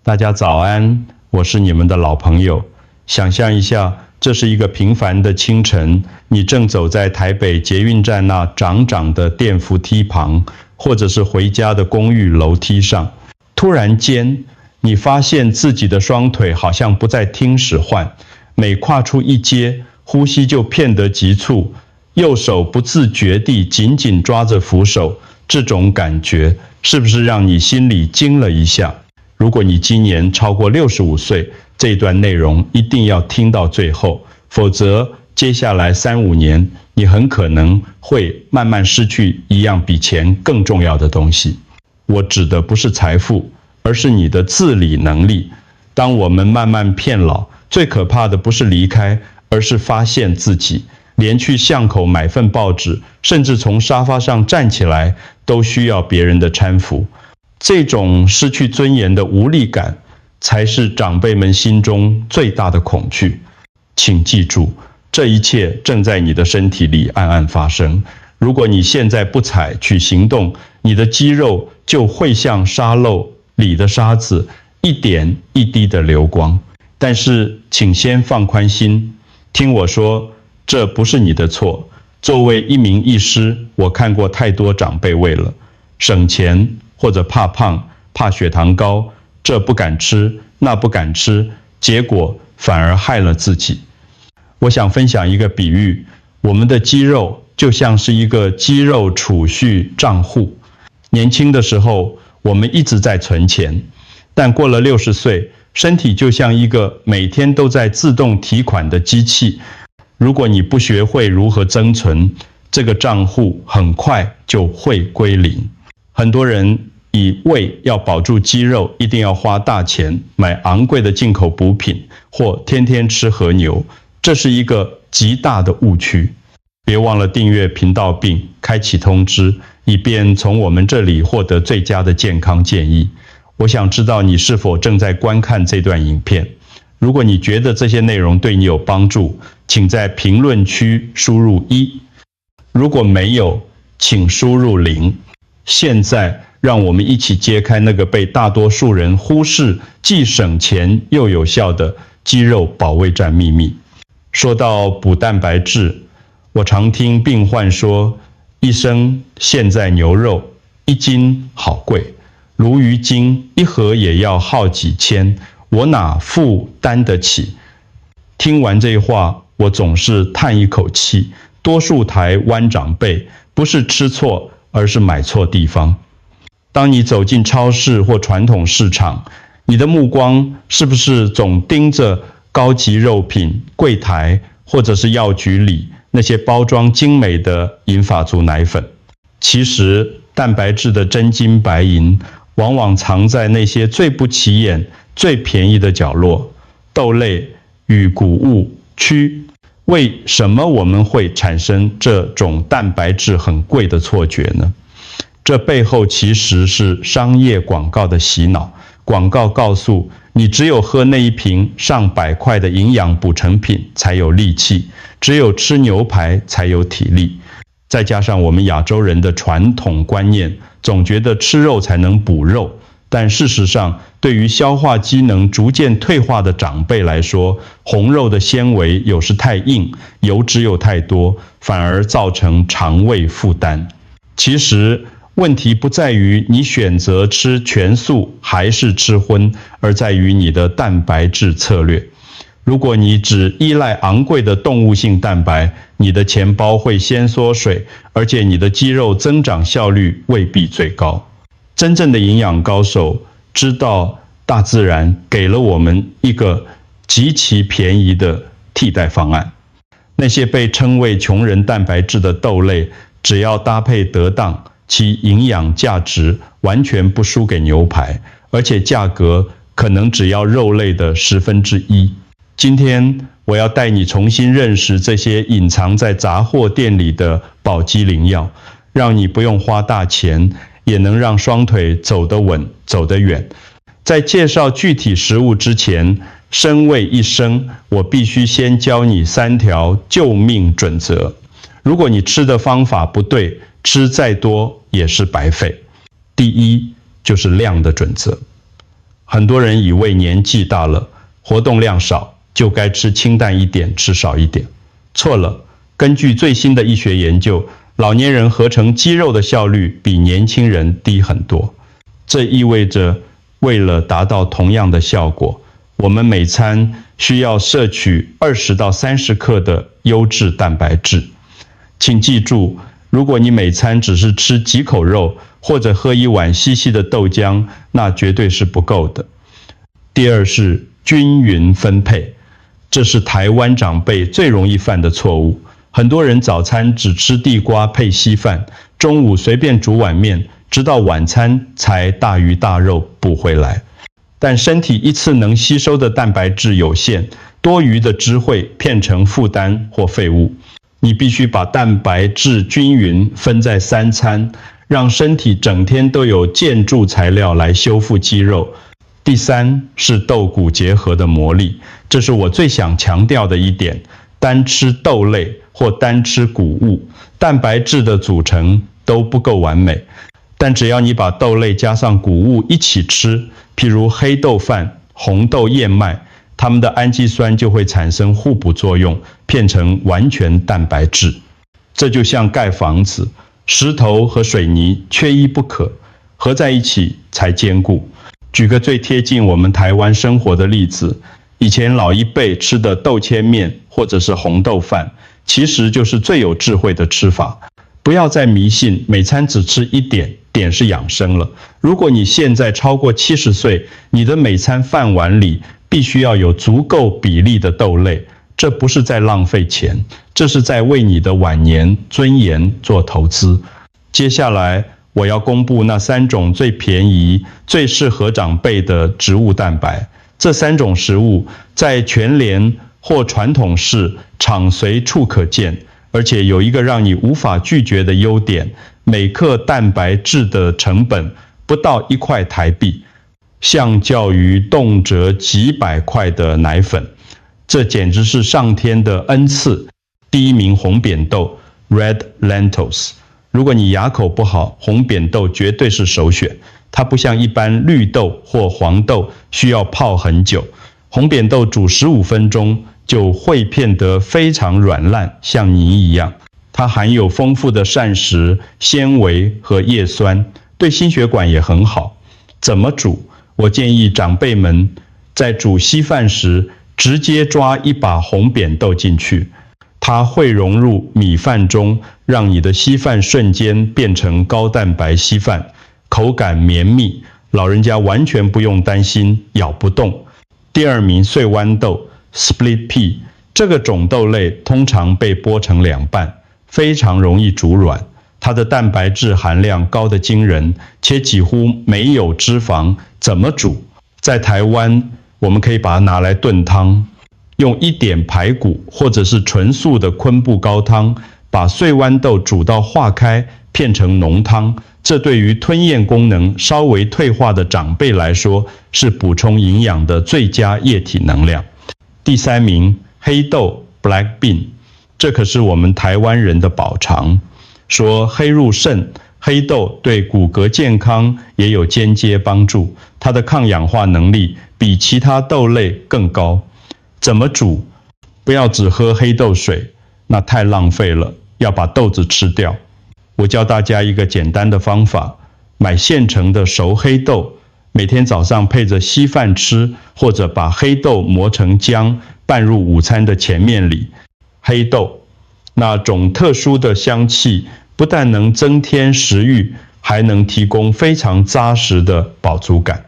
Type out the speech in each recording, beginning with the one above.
大家早安，我是你们的老朋友。想象一下，这是一个平凡的清晨，你正走在台北捷运站那长长的电扶梯旁，或者是回家的公寓楼梯上。突然间，你发现自己的双腿好像不再听使唤，每跨出一阶，呼吸就变得急促，右手不自觉地紧紧抓着扶手。这种感觉是不是让你心里惊了一下？如果你今年超过65岁，这一段内容一定要听到最后，否则接下来3-5年，你很可能会慢慢失去一样比钱更重要的东西。我指的不是财富，而是你的自理能力。当我们慢慢变老，最可怕的不是离开，而是发现自己连去巷口买份报纸，甚至从沙发上站起来，都需要别人的搀扶。这种失去尊严的无力感，才是长辈们心中最大的恐惧。请记住，这一切正在你的身体里暗暗发生。如果你现在不采取行动，你的肌肉就会像沙漏里的沙子，一点一滴的流光。但是，请先放宽心，听我说，这不是你的错。作为一名医师，我看过太多长辈为了省钱或者怕胖、怕血糖高，这不敢吃，那不敢吃，结果反而害了自己。我想分享一个比喻，我们的肌肉就像是一个肌肉储蓄账户。年轻的时候，我们一直在存钱，但过了60岁，身体就像一个每天都在自动提款的机器。如果你不学会如何增存，这个账户很快就会归零。很多人以为要保住肌肉，一定要花大钱买昂贵的进口补品，或天天吃和牛，这是一个极大的误区。别忘了订阅频道并开启通知，以便从我们这里获得最佳的健康建议。我想知道你是否正在观看这段影片。如果你觉得这些内容对你有帮助，请在评论区输入1，如果没有，请输入0。现在让我们一起揭开那个被大多数人忽视，既省钱又有效的肌肉保卫战秘密。说到补蛋白质，我常听病患说，医生，现在牛肉1斤好贵，鲈鱼精1盒也要好几千，我哪负担得起？听完这话，我总是叹一口气。多数台湾长辈不是吃错，而是买错地方。当你走进超市或传统市场，你的目光是不是总盯着高级肉品柜台，或者是药局里那些包装精美的银发族奶粉？其实，蛋白质的真金白银往往藏在那些最不起眼、最便宜的角落。豆类与谷物区，为什么我们会产生这种蛋白质很贵的错觉呢？这背后其实是商业广告的洗脑。广告告诉你，只有喝那一瓶上百块的营养补成品才有力气，只有吃牛排才有体力。再加上我们亚洲人的传统观念，总觉得吃肉才能补肉，但事实上，对于消化机能逐渐退化的长辈来说，红肉的纤维有时太硬，油脂又太多，反而造成肠胃负担。其实问题不在于你选择吃全素还是吃荤，而在于你的蛋白质策略。如果你只依赖昂贵的动物性蛋白，你的钱包会先缩水，而且你的肌肉增长效率未必最高。真正的营养高手知道大自然给了我们一个极其便宜的替代方案。那些被称为穷人蛋白质的豆类，只要搭配得当，其营养价值完全不输给牛排，而且价格可能只要肉类的1/10。今天我要带你重新认识这些隐藏在杂货店里的宝鸡灵药，让你不用花大钱，也能让双腿走得稳，走得远。在介绍具体食物之前，身为医生，我必须先教你3条救命准则。如果你吃的方法不对，吃再多也是白费。第一，就是量的准则。很多人以为年纪大了，活动量少，就该吃清淡一点，吃少一点。错了，根据最新的医学研究，老年人合成肌肉的效率比年轻人低很多。这意味着，为了达到同样的效果，我们每餐需要摄取20到30克的优质蛋白质。请记住，如果你每餐只是吃几口肉，或者喝一碗稀稀的豆浆，那绝对是不够的。第二是均匀分配，这是台湾长辈最容易犯的错误。很多人早餐只吃地瓜配稀饭，中午随便煮碗面，直到晚餐才大鱼大肉补回来。但身体一次能吸收的蛋白质有限，多余的汁会变成负担或废物。你必须把蛋白质均匀分在3餐，让身体整天都有建筑材料来修复肌肉。第三是豆谷结合的魔力，这是我最想强调的一点。单吃豆类或单吃谷物，蛋白质的组成都不够完美。但只要你把豆类加上谷物一起吃，譬如黑豆饭、红豆燕麦，它们的氨基酸就会产生互补作用，变成完全蛋白质。这就像盖房子，石头和水泥缺一不可，合在一起才坚固。举个最贴近我们台湾生活的例子，以前老一辈吃的豆签面或者是红豆饭，其实就是最有智慧的吃法。不要再迷信每餐只吃一点，点是养生了。如果你现在超过70岁，你的每餐饭碗里必须要有足够比例的豆类，这不是在浪费钱，这是在为你的晚年尊严做投资。接下来我要公布那3种最便宜、最适合长辈的植物蛋白。这3种食物在全联或传统市场随处可见，而且有一个让你无法拒绝的优点，每克蛋白质的成本不到1块台币，相较于动辄几百块的奶粉，这简直是上天的恩赐。第1名红扁豆 Red Lentils， 如果你牙口不好，红扁豆绝对是首选。它不像一般绿豆或黄豆需要泡很久，红扁豆煮15分钟就会变得非常软烂，像泥一样。它含有丰富的膳食、纤维和叶酸，对心血管也很好。怎么煮？我建议长辈们在煮稀饭时，直接抓一把红扁豆进去，它会融入米饭中，让你的稀饭瞬间变成高蛋白稀饭，口感绵密，老人家完全不用担心咬不动。第2名碎豌豆 Split pea， 这个种豆类通常被剥成2半，非常容易煮软。它的蛋白质含量高得惊人，且几乎没有脂肪。怎么煮？在台湾，我们可以把它拿来炖汤，用1点排骨或者是纯素的昆布高汤，把碎豌豆煮到化开，变成浓汤。这对于吞咽功能稍微退化的长辈来说，是补充营养的最佳液体能量。第3名黑豆 Black bean， 这可是我们台湾人的宝藏。说黑入肾，黑豆对骨骼健康也有间接帮助，它的抗氧化能力比其他豆类更高。怎么煮？不要只喝黑豆水，那太浪费了，要把豆子吃掉。我教大家一个简单的方法，买现成的熟黑豆，每天早上配着稀饭吃，或者把黑豆磨成浆，拌入午餐的前面里。黑豆那种特殊的香气，不但能增添食欲，还能提供非常扎实的饱足感。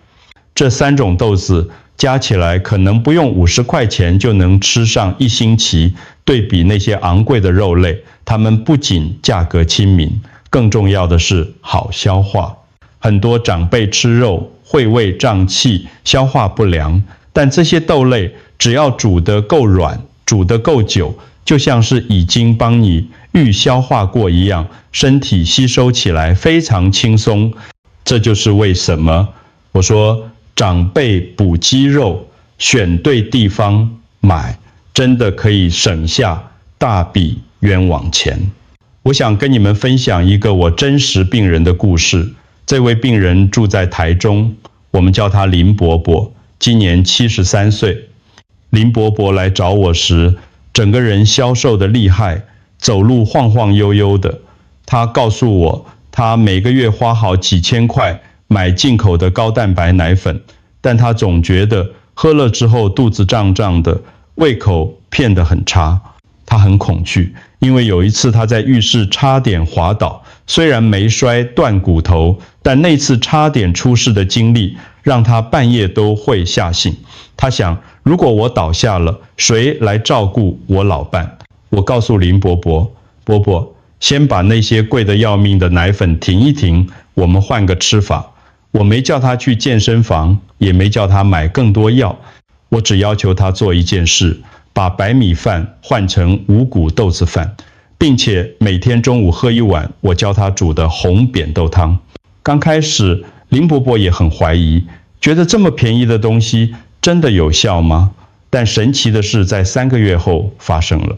这3种豆子加起来可能不用50块钱就能吃上1星期，对比那些昂贵的肉类，它们不仅价格亲民，更重要的是好消化。很多长辈吃肉会胃胀气，消化不良，但这些豆类只要煮得够软，煮得够久，就像是已经帮你预消化过一样，身体吸收起来非常轻松。这就是为什么我说长辈补肌肉，选对地方买，真的可以省下大笔冤枉钱。我想跟你们分享一个我真实病人的故事。这位病人住在台中，我们叫他林伯伯，今年73岁。林伯伯来找我时，整个人消瘦得厉害，走路晃晃悠悠的。他告诉我，他每个月花好几千块买进口的高蛋白奶粉，但他总觉得喝了之后肚子胀胀的，胃口变得很差。他很恐惧，因为有一次他在浴室差点滑倒，虽然没摔断骨头，但那次差点出事的经历让他半夜都会吓醒。他想，如果我倒下了，谁来照顾我老伴？我告诉林伯伯，伯伯，先把那些贵得要命的奶粉停一停，我们换个吃法。我没叫他去健身房，也没叫他买更多药，我只要求他做一件事，把白米饭换成五谷豆子饭，并且每天中午喝一碗我教他煮的红扁豆汤。刚开始林伯伯也很怀疑，觉得这么便宜的东西真的有效吗？但神奇的是在3个月后发生了。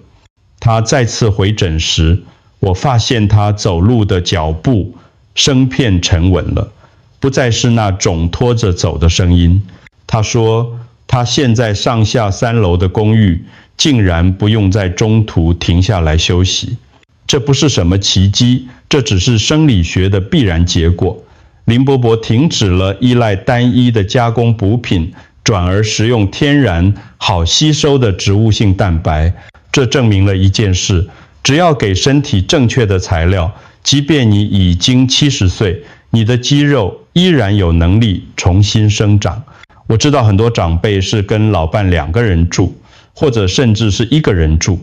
他再次回诊时，我发现他走路的脚步声片沉稳了，不再是那种拖着走的声音。他说他现在上下3楼的公寓竟然不用在中途停下来休息。这不是什么奇迹，这只是生理学的必然结果。林伯伯停止了依赖单一的加工补品，转而食用天然好吸收的植物性蛋白。这证明了一件事，只要给身体正确的材料，即便你已经70岁，你的肌肉依然有能力重新生长。我知道很多长辈是跟老伴2个人住，或者甚至是1个人住，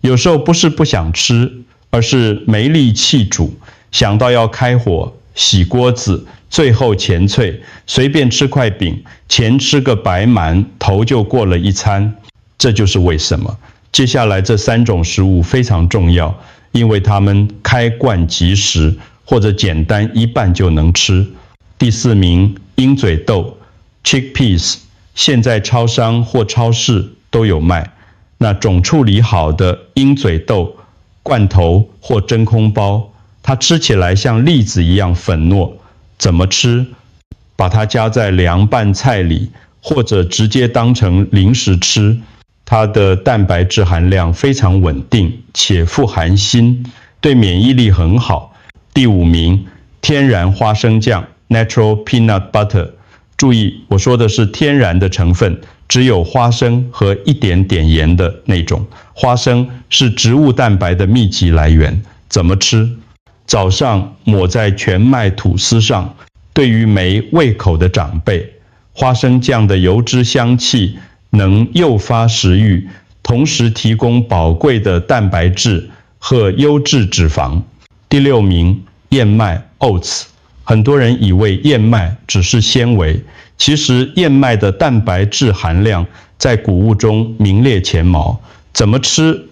有时候不是不想吃，而是没力气煮，想到要开火洗锅子，最后前脆，随便吃块饼，前吃个白馒头就过了一餐。这就是为什么接下来这3种食物非常重要，因为它们开罐即食，或者简单一半就能吃。第4名，鹰嘴豆 chickpeas， 现在超商或超市都有卖。那种处理好的鹰嘴豆罐头或真空包，它吃起来像栗子一样粉糯。怎么吃？把它加在凉拌菜里，或者直接当成零食吃。它的蛋白质含量非常稳定，且富含锌，对免疫力很好。第5名，天然花生酱 natural peanut butter。注意，我说的是天然的成分，只有花生和一点点盐的那种。花生是植物蛋白的密集来源。怎么吃？早上抹在全麦吐司上，对于没胃口的长辈，花生酱的油脂香气能诱发食欲，同时提供宝贵的蛋白质和优质脂肪。第6名，燕麦 oats。很多人以为燕麦只是纤维，其实燕麦的蛋白质含量在谷物中名列前茅。怎么吃？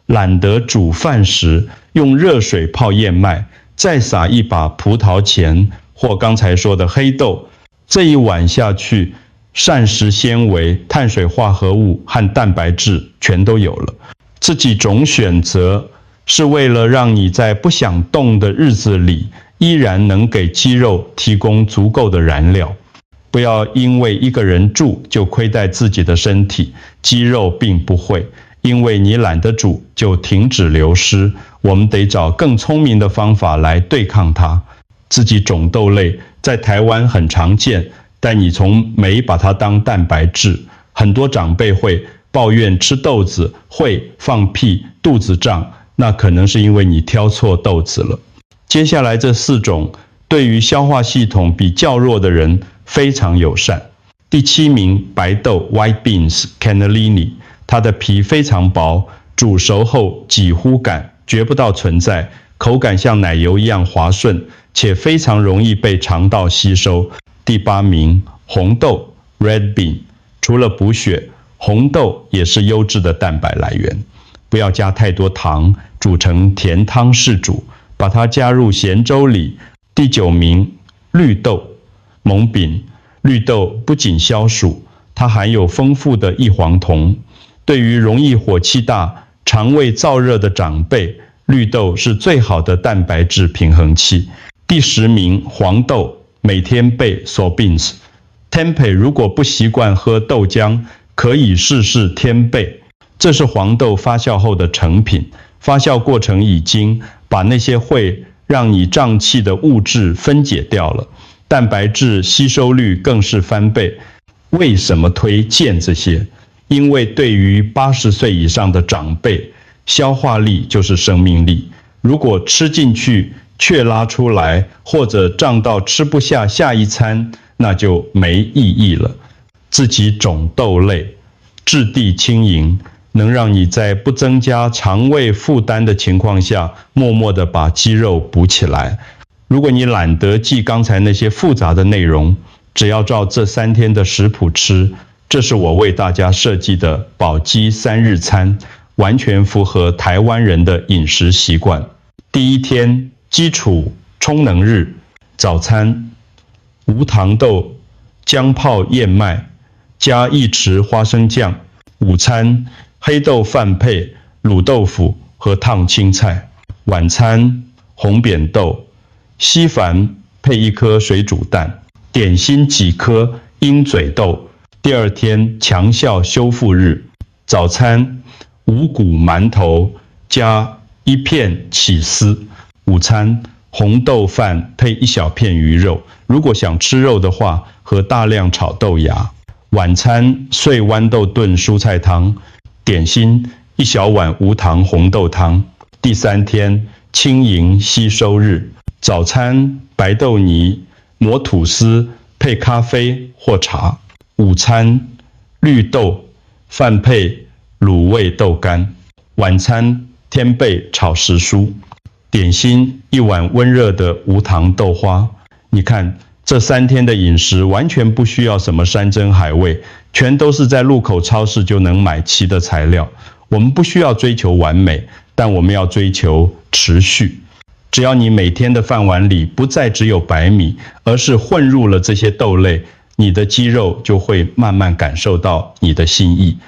懒得煮饭时，用热水泡燕麦，再撒一把葡萄钱或刚才说的黑豆，这一碗下去，膳食纤维、碳水化合物和蛋白质全都有了。这几种选择是为了让你在不想动的日子里，依然能给肌肉提供足够的燃料。不要因为1个人住就亏待自己的身体，肌肉并不会因为你懒得煮就停止流失。我们得找更聪明的方法来对抗它。自己种豆类在台湾很常见，但你从没把它当蛋白质。很多长辈会抱怨吃豆子会放屁、肚子胀，那可能是因为你挑错豆子了。接下来这4种对于消化系统比较弱的人非常友善。第7名，白豆 white beans cannellini， 它的皮非常薄，煮熟后几乎感觉不到存在，口感像奶油一样滑顺，且非常容易被肠道吸收。第8名，红豆 red bean。 除了补血，红豆也是优质的蛋白来源。不要加太多糖，煮成甜汤式煮，把它加入咸粥里。第9名，绿豆蒙饼。绿豆不仅消暑，它含有丰富的异黄酮，对于容易火气大、肠胃燥热的长辈，绿豆是最好的蛋白质平衡器。第10名，黄豆每天备 soybeans。Tempeh 如果不习惯喝豆浆，可以试试天贝。这是黄豆发酵后的成品，发酵过程已经把那些会让你胀气的物质分解掉了，蛋白质吸收率更是翻倍。为什么推荐这些？因为对于80岁以上的长辈，消化力就是生命力。如果吃进去却拉出来，或者胀到吃不下下一餐，那就没意义了。自己种豆类，质地轻盈，能让你在不增加肠胃负担的情况下，默默地把肌肉补起来。如果你懒得记刚才那些复杂的内容，只要照这3天的食谱吃，这是我为大家设计的宝鸡3日餐，完全符合台湾人的饮食习惯。第1天，基础充能日，早餐无糖豆姜泡燕麦加1匙花生酱，午餐黑豆饭配卤豆腐和烫青菜，晚餐红扁豆稀饭配1颗水煮蛋，点心几颗鹰嘴豆。第2天强效修复日，早餐五谷馒头加1片起司，午餐红豆饭配1小片鱼肉，如果想吃肉的话，和大量炒豆芽。晚餐碎豌豆炖蔬菜汤，点心1小碗无糖红豆汤。第3天轻盈吸收日，早餐白豆泥磨吐司配咖啡或茶，午餐绿豆饭配卤味豆干，晚餐天贝炒时蔬，点心1碗温热的无糖豆花。你看这3天的饮食完全不需要什么山珍海味，全都是在路口超市就能买齐的材料。我们不需要追求完美，但我们要追求持续。只要你每天的饭碗里不再只有白米，而是混入了这些豆类，你的肌肉就会慢慢感受到你的心意。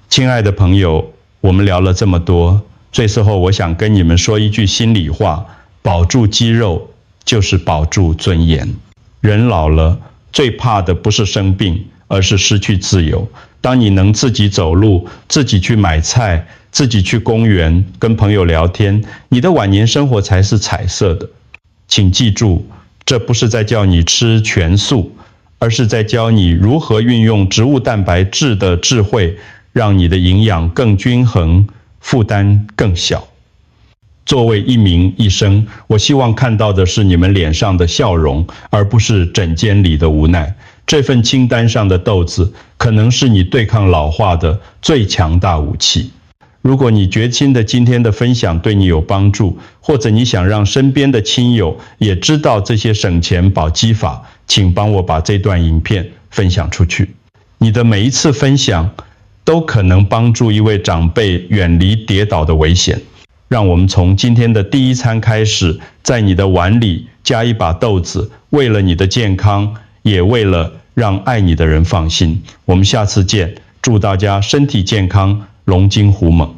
亲爱的朋友，我们聊了这么多，最后我想跟你们说一句心里话，保住肌肉就是保住尊严。人老了，最怕的不是生病，而是失去自由。当你能自己走路，自己去买菜，自己去公园跟朋友聊天，你的晚年生活才是彩色的。请记住，这不是在叫你吃全素，而是在教你如何运用植物蛋白质的智慧，让你的营养更均衡，负担更小。作为一名医生，我希望看到的是你们脸上的笑容，而不是诊间里的无奈。这份清单上的豆子，可能是你对抗老化的最强大武器。如果你觉得今天的分享对你有帮助，或者你想让身边的亲友也知道这些省钱保肌法，请帮我把这段影片分享出去。你的每一次分享，都可能帮助一位长辈远离跌倒的危险。让我们从今天的第1餐开始，在你的碗里加一把豆子，为了你的健康，也为了让爱你的人放心。我们下次见，祝大家身体健康，龙精虎猛。